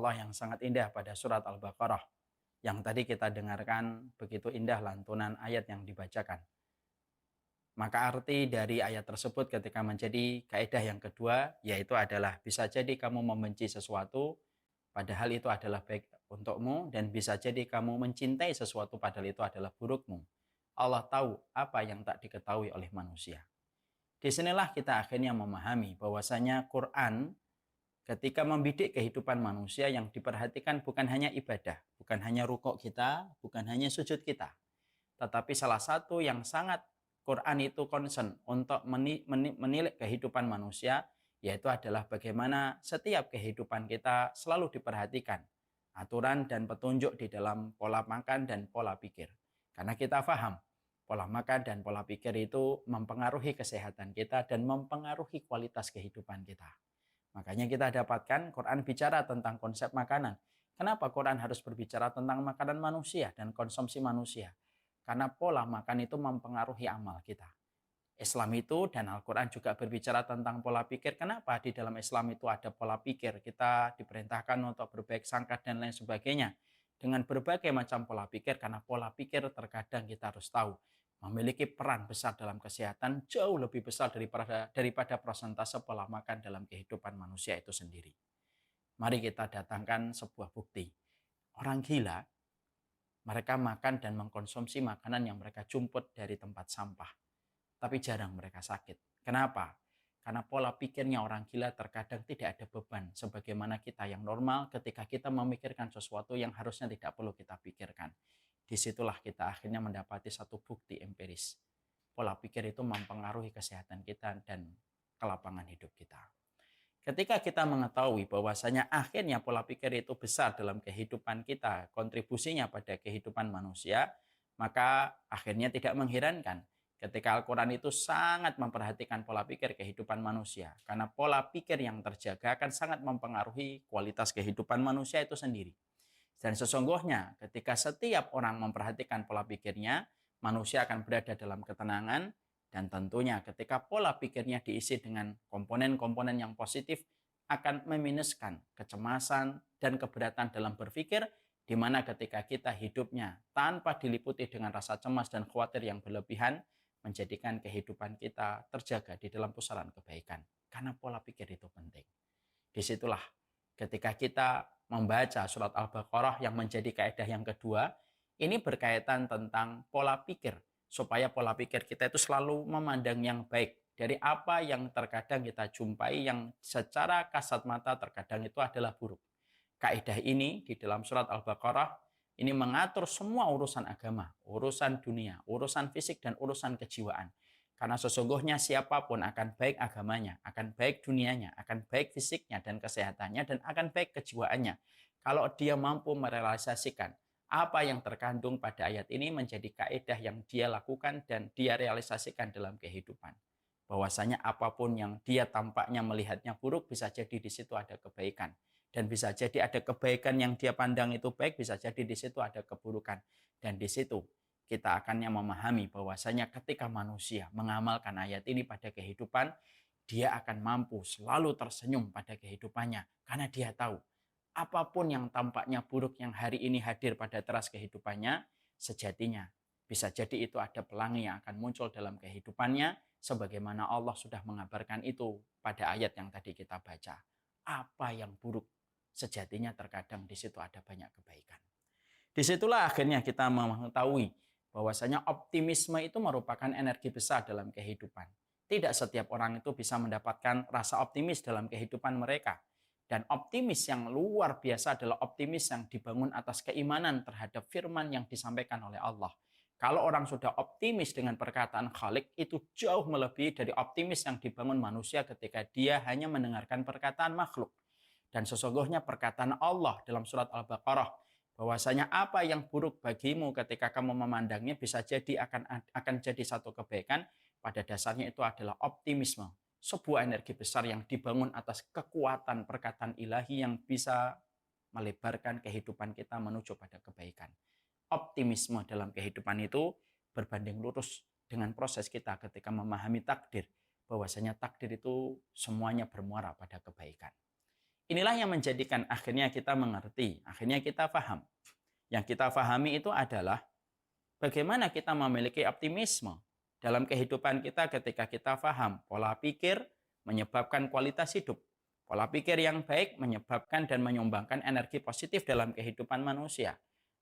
Allah yang sangat indah pada surat Al-Baqarah. Yang tadi kita dengarkan begitu indah lantunan ayat yang dibacakan. Maka arti dari ayat tersebut ketika menjadi kaidah yang kedua, yaitu adalah bisa jadi kamu membenci sesuatu, padahal itu adalah baik untukmu, dan bisa jadi kamu mencintai sesuatu padahal itu adalah burukmu. Allah tahu apa yang tak diketahui oleh manusia. Disinilah kita akhirnya memahami bahwasanya Quran ketika membidik kehidupan manusia yang diperhatikan bukan hanya ibadah, bukan hanya rukuk kita, bukan hanya sujud kita. Tetapi salah satu yang sangat Quran itu concern untuk menilik kehidupan manusia, yaitu adalah bagaimana setiap kehidupan kita selalu diperhatikan. Aturan dan petunjuk di dalam pola makan dan pola pikir. Karena kita paham, pola makan dan pola pikir itu mempengaruhi kesehatan kita dan mempengaruhi kualitas kehidupan kita. Makanya kita dapatkan Quran bicara tentang konsep makanan. Kenapa Quran harus berbicara tentang makanan manusia dan konsumsi manusia? Karena pola makan itu mempengaruhi amal kita. Islam itu dan Al-Quran juga berbicara tentang pola pikir. Kenapa di dalam Islam itu ada pola pikir? Kita diperintahkan untuk berbaik sangka dan lain sebagainya. Dengan berbagai macam pola pikir, karena pola pikir terkadang kita harus tahu memiliki peran besar dalam kesehatan jauh lebih besar daripada persentase pola makan dalam kehidupan manusia itu sendiri. Mari kita datangkan sebuah bukti. Orang gila, mereka makan dan mengkonsumsi makanan yang mereka jumput dari tempat sampah. Tapi jarang mereka sakit. Kenapa? Karena pola pikirnya orang gila terkadang tidak ada beban. Sebagaimana kita yang normal ketika kita memikirkan sesuatu yang harusnya tidak perlu kita pikirkan. Disitulah kita akhirnya mendapati satu bukti empiris. Pola pikir itu mempengaruhi kesehatan kita dan kelapangan hidup kita. Ketika kita mengetahui bahwasanya akhirnya pola pikir itu besar dalam kehidupan kita, kontribusinya pada kehidupan manusia, maka akhirnya tidak mengherankan ketika Al-Quran itu sangat memperhatikan pola pikir kehidupan manusia. Karena pola pikir yang terjaga akan sangat mempengaruhi kualitas kehidupan manusia itu sendiri. Dan sesungguhnya ketika setiap orang memperhatikan pola pikirnya, manusia akan berada dalam ketenangan, dan tentunya ketika pola pikirnya diisi dengan komponen-komponen yang positif, akan meminuskan kecemasan dan keberatan dalam berpikir, di mana ketika kita hidupnya tanpa diliputi dengan rasa cemas dan khawatir yang berlebihan, menjadikan kehidupan kita terjaga di dalam pusaran kebaikan. Karena pola pikir itu penting. Disitulah ketika kita membaca surat Al-Baqarah yang menjadi kaidah yang kedua, ini berkaitan tentang pola pikir, supaya pola pikir kita itu selalu memandang yang baik dari apa yang terkadang kita jumpai yang secara kasat mata terkadang itu adalah buruk. Kaidah ini di dalam surat Al-Baqarah ini mengatur semua urusan agama, urusan dunia, urusan fisik dan urusan kejiwaan. Karena sesungguhnya siapapun akan baik agamanya, akan baik dunianya, akan baik fisiknya dan kesehatannya, dan akan baik kejiwaannya. Kalau dia mampu merealisasikan apa yang terkandung pada ayat ini menjadi kaidah yang dia lakukan dan dia realisasikan dalam kehidupan. Bahwasanya apapun yang dia tampaknya melihatnya buruk, bisa jadi di situ ada kebaikan. Dan bisa jadi ada kebaikan yang dia pandang itu baik, bisa jadi di situ ada keburukan. Dan di situ kita akannya memahami bahwasanya ketika manusia mengamalkan ayat ini pada kehidupan, dia akan mampu selalu tersenyum pada kehidupannya. Karena dia tahu, apapun yang tampaknya buruk yang hari ini hadir pada teras kehidupannya, sejatinya bisa jadi itu ada pelangi yang akan muncul dalam kehidupannya, sebagaimana Allah sudah mengabarkan itu pada ayat yang tadi kita baca. Apa yang buruk, sejatinya terkadang di situ ada banyak kebaikan. Disitulah akhirnya kita mengetahui bahwasanya optimisme itu merupakan energi besar dalam kehidupan. Tidak setiap orang itu bisa mendapatkan rasa optimis dalam kehidupan mereka. Dan optimis yang luar biasa adalah optimis yang dibangun atas keimanan terhadap firman yang disampaikan oleh Allah. Kalau orang sudah optimis dengan perkataan Khalik, itu jauh melebihi dari optimis yang dibangun manusia ketika dia hanya mendengarkan perkataan makhluk. Dan sesungguhnya perkataan Allah dalam surat Al-Baqarah, bahwasanya apa yang buruk bagimu ketika kamu memandangnya bisa jadi akan jadi satu kebaikan, pada dasarnya itu adalah optimisme. Sebuah energi besar yang dibangun atas kekuatan perkataan ilahi yang bisa melebarkan kehidupan kita menuju pada kebaikan. Optimisme dalam kehidupan itu berbanding lurus dengan proses kita ketika memahami takdir, bahwasanya takdir itu semuanya bermuara pada kebaikan. Inilah yang menjadikan akhirnya kita mengerti, akhirnya kita paham. Yang kita pahami itu adalah bagaimana kita memiliki optimisme dalam kehidupan kita ketika kita paham pola pikir menyebabkan kualitas hidup. Pola pikir yang baik menyebabkan dan menyumbangkan energi positif dalam kehidupan manusia.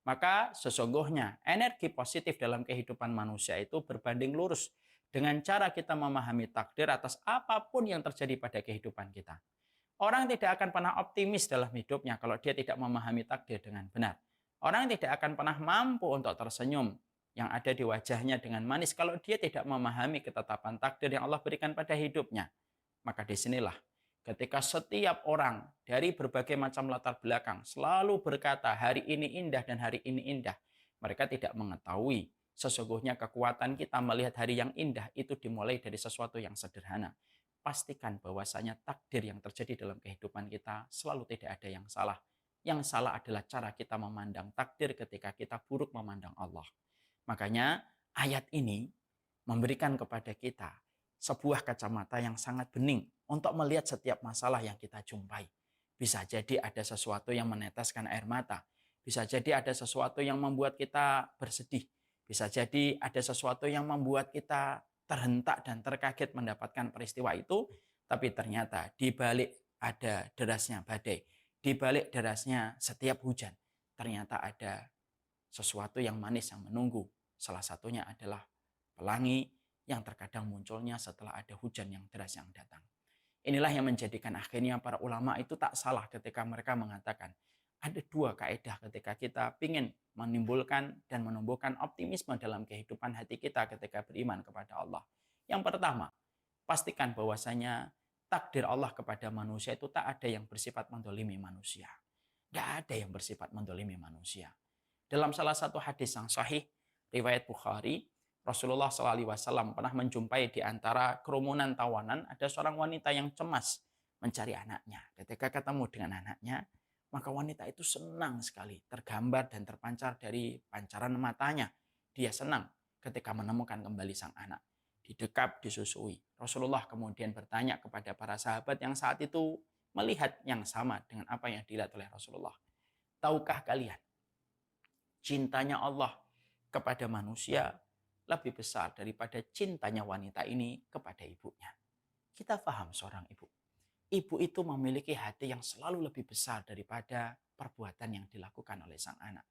Maka sesungguhnya energi positif dalam kehidupan manusia itu berbanding lurus dengan cara kita memahami takdir atas apapun yang terjadi pada kehidupan kita. Orang tidak akan pernah optimis dalam hidupnya kalau dia tidak memahami takdir dengan benar. Orang tidak akan pernah mampu untuk tersenyum yang ada di wajahnya dengan manis kalau dia tidak memahami ketetapan takdir yang Allah berikan pada hidupnya. Maka disinilah ketika setiap orang dari berbagai macam latar belakang selalu berkata hari ini indah dan hari ini indah. Mereka tidak mengetahui sesungguhnya kekuatan kita melihat hari yang indah itu dimulai dari sesuatu yang sederhana. Pastikan bahwasanya takdir yang terjadi dalam kehidupan kita selalu tidak ada yang salah. Yang salah adalah cara kita memandang takdir ketika kita buruk memandang Allah. Makanya ayat ini memberikan kepada kita sebuah kacamata yang sangat bening untuk melihat setiap masalah yang kita jumpai. Bisa jadi ada sesuatu yang meneteskan air mata. Bisa jadi ada sesuatu yang membuat kita bersedih. Bisa jadi ada sesuatu yang membuat kita terhentak dan terkaget mendapatkan peristiwa itu, tapi ternyata di balik ada derasnya badai, di balik derasnya setiap hujan, ternyata ada sesuatu yang manis yang menunggu. Salah satunya adalah pelangi yang terkadang munculnya setelah ada hujan yang deras yang datang. Inilah yang menjadikan akhirnya para ulama itu tak salah ketika mereka mengatakan ada dua kaidah ketika kita ingin menimbulkan dan menumbuhkan optimisme dalam kehidupan hati kita ketika beriman kepada Allah. Yang pertama, pastikan bahwasanya takdir Allah kepada manusia itu tak ada yang bersifat mendolimi manusia. Tidak ada yang bersifat mendolimi manusia. Dalam salah satu hadis yang sahih, riwayat Bukhari, Rasulullah SAW pernah menjumpai di antara kerumunan tawanan ada seorang wanita yang cemas mencari anaknya. Ketika ketemu dengan anaknya, maka wanita itu senang sekali, tergambar dan terpancar dari pancaran matanya. Dia senang ketika menemukan kembali sang anak. Didekap, disusui. Rasulullah kemudian bertanya kepada para sahabat yang saat itu melihat yang sama dengan apa yang dilihat oleh Rasulullah. Tahukah kalian, cintanya Allah kepada manusia lebih besar daripada cintanya wanita ini kepada ibunya. Kita paham seorang ibu. Ibu itu memiliki hati yang selalu lebih besar daripada perbuatan yang dilakukan oleh sang anak.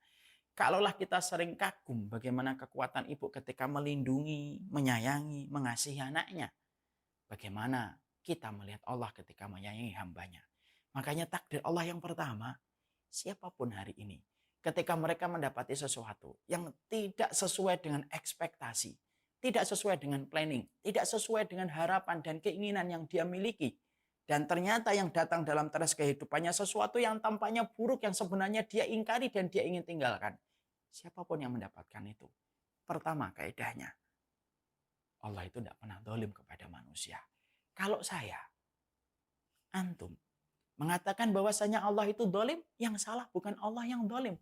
Kalaulah kita sering kagum bagaimana kekuatan ibu ketika melindungi, menyayangi, mengasihi anaknya. Bagaimana kita melihat Allah ketika menyayangi hambanya. Makanya takdir Allah yang pertama, siapapun hari ini, ketika mereka mendapati sesuatu yang tidak sesuai dengan ekspektasi, tidak sesuai dengan planning, tidak sesuai dengan harapan dan keinginan yang dia miliki, dan ternyata yang datang dalam teras kehidupannya sesuatu yang tampaknya buruk yang sebenarnya dia ingkari dan dia ingin tinggalkan. Siapapun yang mendapatkan itu. Pertama kaidahnya, Allah itu tidak pernah zalim kepada manusia. Kalau saya, antum, mengatakan bahwasanya Allah itu zalim, yang salah bukan Allah yang zalim.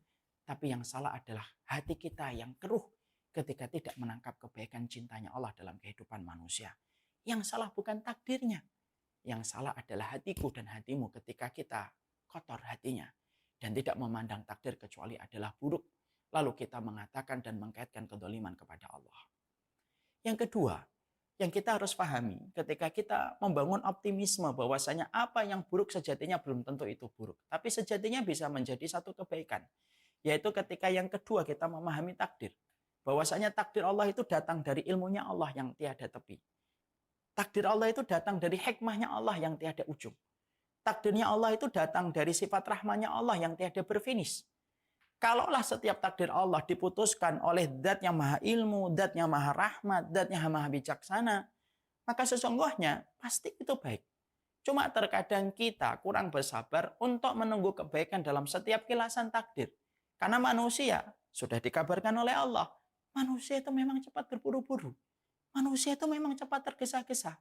Tapi yang salah adalah hati kita yang keruh ketika tidak menangkap kebaikan cintanya Allah dalam kehidupan manusia. Yang salah bukan takdirnya. Yang salah adalah hatiku dan hatimu ketika kita kotor hatinya dan tidak memandang takdir kecuali adalah buruk. Lalu kita mengatakan dan mengkaitkan kedoliman kepada Allah. Yang kedua, yang kita harus pahami ketika kita membangun optimisme bahwasanya apa yang buruk sejatinya belum tentu itu buruk. Tapi sejatinya bisa menjadi satu kebaikan. Yaitu ketika yang kedua kita memahami takdir. Bahwasanya takdir Allah itu datang dari ilmunya Allah yang tiada tepi. Takdir Allah itu datang dari hikmahnya Allah yang tiada ujung. Takdirnya Allah itu datang dari sifat rahmanya Allah yang tiada berfinish. Kalaulah setiap takdir Allah diputuskan oleh zat yang maha ilmu, zat yang maha rahmat, zat yang maha bijaksana, maka sesungguhnya pasti itu baik. Cuma terkadang kita kurang bersabar untuk menunggu kebaikan dalam setiap kilasan takdir. Karena manusia, sudah dikabarkan oleh Allah, manusia itu memang cepat berburu-buru. Manusia itu memang cepat tergesa-gesa.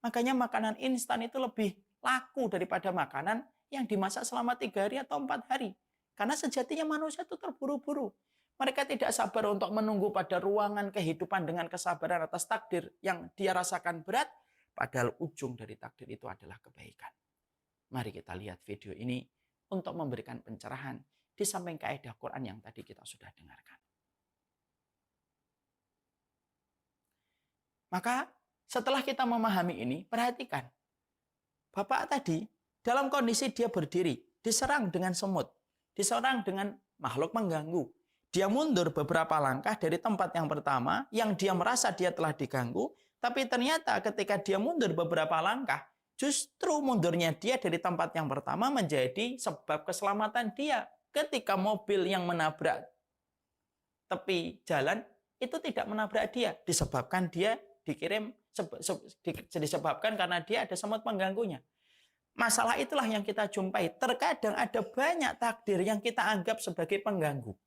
Makanya makanan instan itu lebih laku daripada makanan yang dimasak selama 3 hari atau 4 hari. Karena sejatinya manusia itu terburu-buru. Mereka tidak sabar untuk menunggu pada ruangan kehidupan dengan kesabaran atas takdir yang dia rasakan berat. Padahal ujung dari takdir itu adalah kebaikan. Mari kita lihat video ini untuk memberikan pencerahan di samping kaidah Quran yang tadi kita sudah dengarkan. Maka setelah kita memahami ini, perhatikan. Bapak tadi dalam kondisi dia berdiri, diserang dengan semut, diserang dengan makhluk mengganggu. Dia mundur beberapa langkah dari tempat yang pertama, yang dia merasa dia telah diganggu, tapi ternyata ketika dia mundur beberapa langkah, justru mundurnya dia dari tempat yang pertama menjadi sebab keselamatan dia. Ketika mobil yang menabrak tepi jalan, itu tidak menabrak dia, disebabkan karena dia ada semut pengganggunya. Masalah itulah yang kita jumpai. Terkadang ada banyak takdir yang kita anggap sebagai pengganggu.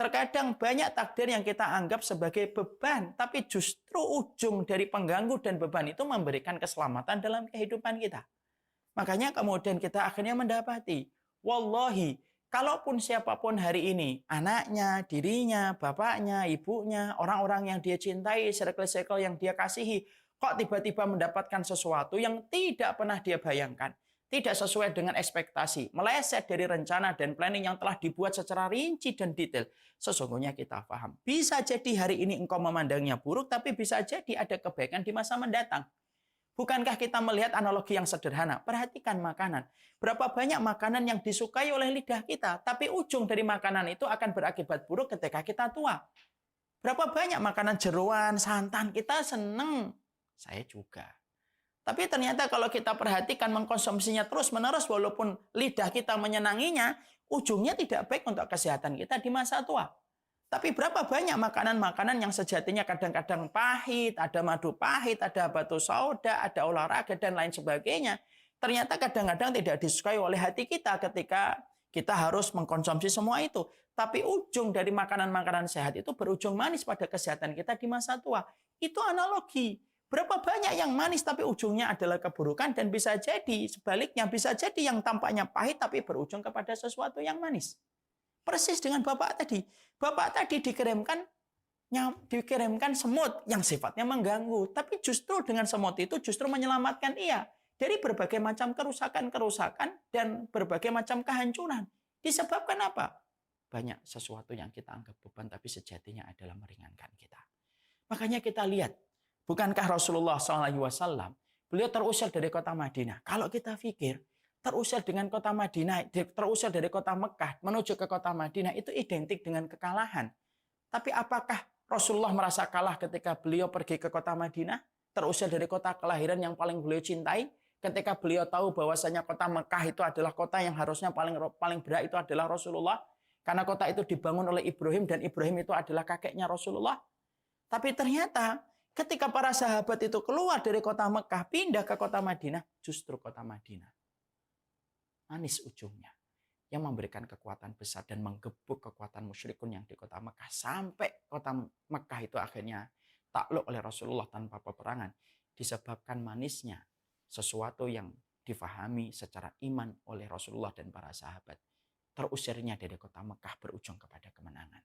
Terkadang banyak takdir yang kita anggap sebagai beban, tapi justru ujung dari pengganggu dan beban itu memberikan keselamatan dalam kehidupan kita. Makanya kemudian kita akhirnya mendapati, wallahi, kalaupun siapapun hari ini, anaknya, dirinya, bapaknya, ibunya, orang-orang yang dia cintai, circle-circle yang dia kasihi, kok tiba-tiba mendapatkan sesuatu yang tidak pernah dia bayangkan. Tidak sesuai dengan ekspektasi, meleset dari rencana dan planning yang telah dibuat secara rinci dan detail. Sesungguhnya kita paham. Bisa jadi hari ini engkau memandangnya buruk, tapi bisa jadi ada kebaikan di masa mendatang. Bukankah kita melihat analogi yang sederhana? Perhatikan makanan. Berapa banyak makanan yang disukai oleh lidah kita, tapi ujung dari makanan itu akan berakibat buruk ketika kita tua. Berapa banyak makanan jeroan, santan, kita seneng. Saya juga. Tapi ternyata kalau kita perhatikan mengkonsumsinya terus-menerus walaupun lidah kita menyenanginya, ujungnya tidak baik untuk kesehatan kita di masa tua. Tapi berapa banyak makanan-makanan yang sejatinya kadang-kadang pahit, ada madu pahit, ada batu soda, ada olahraga, dan lain sebagainya. Ternyata kadang-kadang tidak disukai oleh hati kita ketika kita harus mengkonsumsi semua itu. Tapi ujung dari makanan-makanan sehat itu berujung manis pada kesehatan kita di masa tua. Itu analogi. Berapa banyak yang manis tapi ujungnya adalah keburukan, dan bisa jadi sebaliknya, bisa jadi yang tampaknya pahit tapi berujung kepada sesuatu yang manis. Persis dengan Bapak tadi. Bapak tadi dikirimkan semut yang sifatnya mengganggu, tapi justru dengan semut itu justru menyelamatkan ia dari berbagai macam kerusakan-kerusakan dan berbagai macam kehancuran. Disebabkan apa? Banyak sesuatu yang kita anggap beban tapi sejatinya adalah meringankan kita. Makanya kita lihat, bukankah Rasulullah SAW, beliau terusir dari kota Madinah. Kalau kita pikir, terusir dengan kota Madinah, terusir dari kota Mekah menuju ke kota Madinah itu identik dengan kekalahan. Tapi apakah Rasulullah merasa kalah ketika beliau pergi ke kota Madinah? Terusir dari kota kelahiran yang paling beliau cintai? Ketika beliau tahu bahwasanya kota Mekah itu adalah kota yang harusnya paling berat itu adalah Rasulullah. Karena kota itu dibangun oleh Ibrahim dan Ibrahim itu adalah kakeknya Rasulullah. Tapi ternyata ketika para sahabat itu keluar dari kota Mekah, pindah ke kota Madinah, justru kota Madinah manis ujungnya, yang memberikan kekuatan besar dan menggebuk kekuatan musyrikun yang di kota Mekah. Sampai kota Mekah itu akhirnya takluk oleh Rasulullah tanpa peperangan, disebabkan manisnya sesuatu yang difahami secara iman oleh Rasulullah dan para sahabat. Terusirnya dari kota Mekah berujung kepada kemenangan.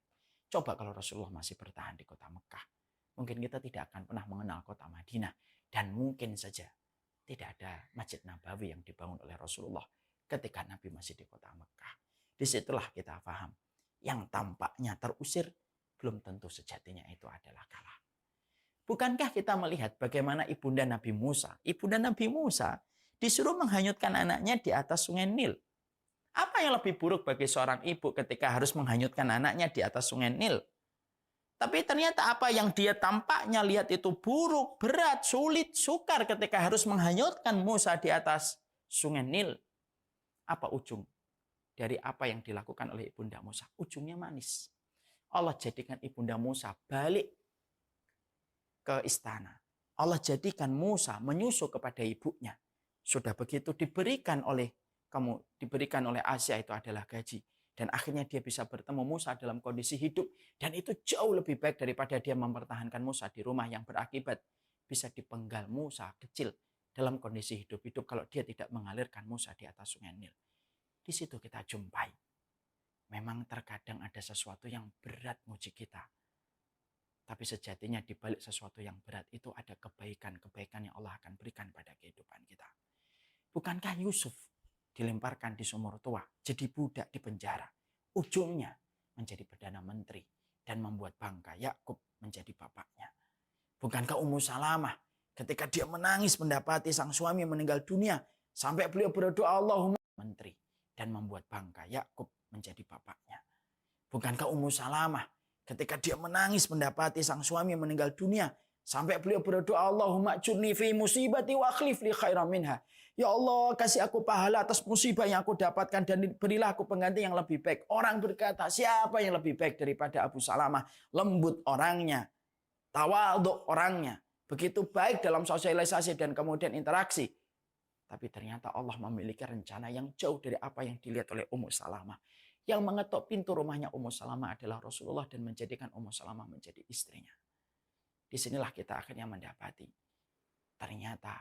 Coba kalau Rasulullah masih bertahan di kota Mekah, mungkin kita tidak akan pernah mengenal kota Madinah, dan mungkin saja tidak ada Masjid Nabawi yang dibangun oleh Rasulullah ketika Nabi masih di kota Mekah. Disitulah kita paham, yang tampaknya terusir belum tentu sejatinya itu adalah kalah. Bukankah kita melihat bagaimana ibunda Nabi Musa? Ibunda Nabi Musa disuruh menghanyutkan anaknya di atas sungai Nil. Apa yang lebih buruk bagi seorang ibu ketika harus menghanyutkan anaknya di atas sungai Nil? Tapi ternyata apa yang dia tampaknya lihat itu buruk, berat, sulit, sukar ketika harus menghanyutkan Musa di atas sungai Nil. Apa ujung dari apa yang dilakukan oleh ibunda Musa? Ujungnya manis. Allah jadikan ibunda Musa balik ke istana. Allah jadikan Musa menyusu kepada ibunya. Sudah begitu diberikan oleh Asia itu adalah gaji. Dan akhirnya dia bisa bertemu Musa dalam kondisi hidup. Dan itu jauh lebih baik daripada dia mempertahankan Musa di rumah yang berakibat bisa dipenggal Musa kecil dalam kondisi hidup-hidup kalau dia tidak mengalirkan Musa di atas sungai Nil. Di situ kita jumpai. Memang terkadang ada sesuatu yang berat nguji kita. Tapi sejatinya di balik sesuatu yang berat itu ada kebaikan-kebaikan yang Allah akan berikan pada kehidupan kita. Bukankah Yusuf dilemparkan di sumur tua, jadi budak di penjara. Ujungnya menjadi Perdana Menteri dan membuat bangga Yakub menjadi bapaknya. Bukankah Ummu Salamah ketika dia menangis mendapati sang suami meninggal dunia, sampai beliau berdoa Allahumma menteri dan membuat bangga Yakub menjadi bapaknya. Bukankah Ummu Salamah ketika dia menangis mendapati sang suami meninggal dunia, sampai beliau berdoa Allahumma ajurni fi musibati wa akhlif li khairan minha. Ya Allah, kasih aku pahala atas musibah yang aku dapatkan dan berilah aku pengganti yang lebih baik. Orang berkata, siapa yang lebih baik daripada Abu Salamah? Lembut orangnya, tawadhu orangnya, begitu baik dalam sosialisasi dan kemudian interaksi. Tapi ternyata Allah memiliki rencana yang jauh dari apa yang dilihat oleh Ummu Salamah. Yang mengetuk pintu rumahnya Ummu Salamah adalah Rasulullah dan menjadikan Ummu Salamah menjadi istrinya. Disinilah kita akhirnya mendapati ternyata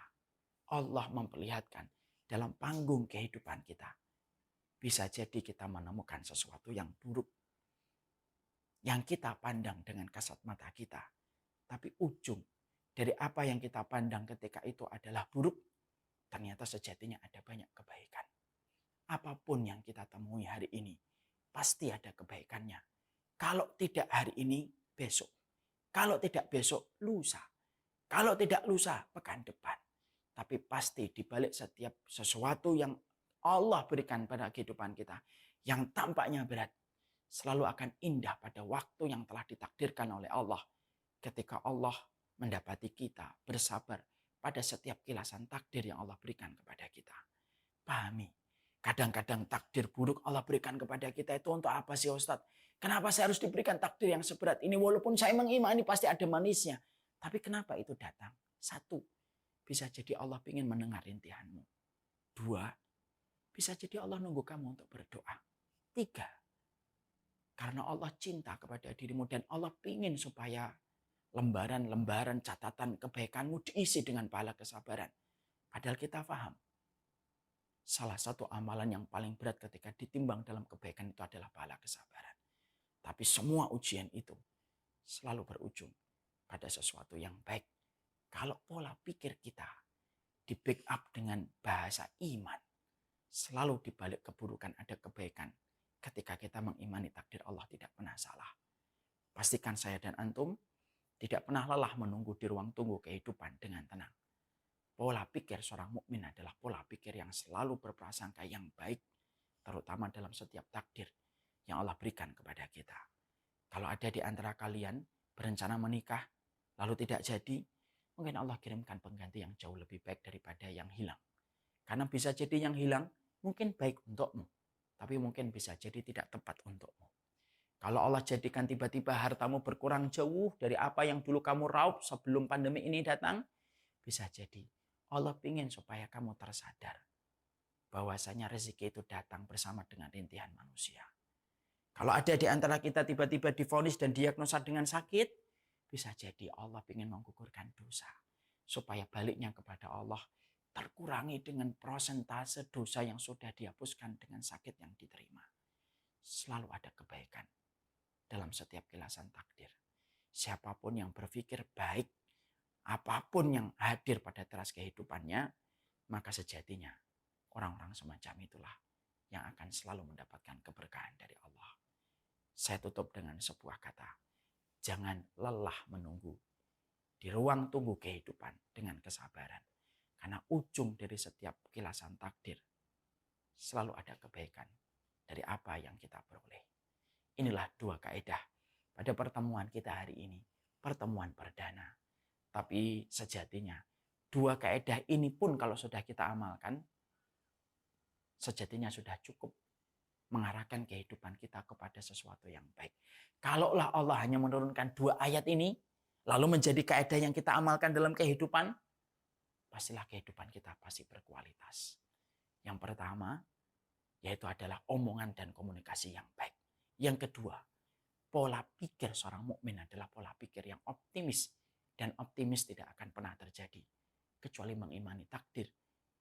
Allah memperlihatkan dalam panggung kehidupan kita. Bisa jadi kita menemukan sesuatu yang buruk, yang kita pandang dengan kasat mata kita. Tapi ujung dari apa yang kita pandang ketika itu adalah buruk, ternyata sejatinya ada banyak kebaikan. Apapun yang kita temui hari ini, pasti ada kebaikannya. Kalau tidak hari ini, besok. Kalau tidak besok, lusa. Kalau tidak lusa, pekan depan. Tapi pasti di balik setiap sesuatu yang Allah berikan pada kehidupan kita, yang tampaknya berat, selalu akan indah pada waktu yang telah ditakdirkan oleh Allah. Ketika Allah mendapati kita bersabar pada setiap kilasan takdir yang Allah berikan kepada kita. Pahami, kadang-kadang takdir buruk Allah berikan kepada kita itu untuk apa sih Ustadz? Kenapa saya harus diberikan takdir yang seberat ini? Walaupun saya mengimani pasti ada manisnya. Tapi kenapa itu datang? Satu, bisa jadi Allah ingin mendengar rintihanmu. Dua, bisa jadi Allah nunggu kamu untuk berdoa. Tiga, karena Allah cinta kepada dirimu dan Allah ingin supaya lembaran-lembaran catatan kebaikanmu diisi dengan pahala kesabaran. Padahal kita paham, salah satu amalan yang paling berat ketika ditimbang dalam kebaikan itu adalah pahala kesabaran. Tapi semua ujian itu selalu berujung pada sesuatu yang baik. Kalau pola pikir kita di backup dengan bahasa iman, selalu di balik keburukan ada kebaikan. Ketika kita mengimani takdir Allah tidak pernah salah. Pastikan saya dan antum tidak pernah lelah menunggu di ruang tunggu kehidupan dengan tenang. Pola pikir seorang mukmin adalah pola pikir yang selalu berprasangka yang baik, terutama dalam setiap takdir yang Allah berikan kepada kita. Kalau ada di antara kalian berencana menikah, lalu tidak jadi, mungkin Allah kirimkan pengganti yang jauh lebih baik daripada yang hilang. Karena bisa jadi yang hilang mungkin baik untukmu, tapi mungkin bisa jadi tidak tepat untukmu. Kalau Allah jadikan tiba-tiba hartamu berkurang jauh dari apa yang dulu kamu raup sebelum pandemi ini datang, bisa jadi Allah ingin supaya kamu tersadar bahwasanya rezeki itu datang bersama dengan rintihan manusia. Kalau ada di antara kita tiba-tiba divonis dan diagnosa dengan sakit, bisa jadi Allah ingin menggugurkan dosa. Supaya baliknya kepada Allah terkurangi dengan prosentase dosa yang sudah dihapuskan dengan sakit yang diterima. Selalu ada kebaikan dalam setiap kilasan takdir. Siapapun yang berpikir baik, apapun yang hadir pada teras kehidupannya, maka sejatinya orang-orang semacam itulah yang akan selalu mendapatkan keberkahan dari Allah. Saya tutup dengan sebuah kata. Jangan lelah menunggu di ruang tunggu kehidupan dengan kesabaran. Karena ujung dari setiap kilasan takdir selalu ada kebaikan dari apa yang kita peroleh. Inilah dua kaidah pada pertemuan kita hari ini. Pertemuan perdana. Tapi sejatinya dua kaidah ini pun kalau sudah kita amalkan, sejatinya sudah cukup mengarahkan kehidupan kita kepada sesuatu yang baik. Kalaulah Allah hanya menurunkan dua ayat ini, lalu menjadi kaidah yang kita amalkan dalam kehidupan, pastilah kehidupan kita pasti berkualitas. Yang pertama, yaitu adalah omongan dan komunikasi yang baik. Yang kedua, pola pikir seorang mukmin adalah pola pikir yang optimis. Dan optimis tidak akan pernah terjadi kecuali mengimani takdir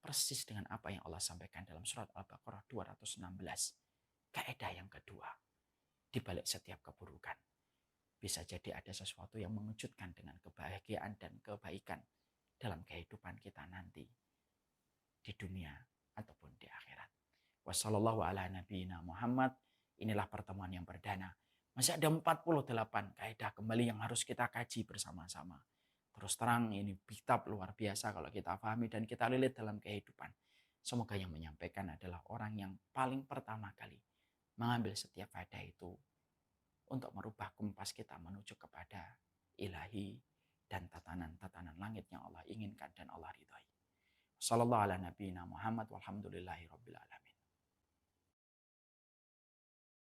persis dengan apa yang Allah sampaikan dalam surat Al-Baqarah 216. Kaidah yang kedua, di balik setiap keburukan bisa jadi ada sesuatu yang mengejutkan dengan kebahagiaan dan kebaikan dalam kehidupan kita nanti di dunia ataupun di akhirat. Wassallallahu ala nabiyyina Muhammad. Inilah pertemuan yang perdana. Masih ada 48 kaidah kembali yang harus kita kaji bersama-sama. Terus terang ini kitab luar biasa kalau kita pahami dan kita lilit dalam kehidupan. Semoga yang menyampaikan adalah orang yang paling pertama kali mengambil setiap kaidah itu untuk merubah kompas kita menuju kepada ilahi dan tatanan-tatanan langit yang Allah inginkan dan Allah ridhai. Sallallahu ala nabiyina Muhammad walhamdulillahi rabbil alamin.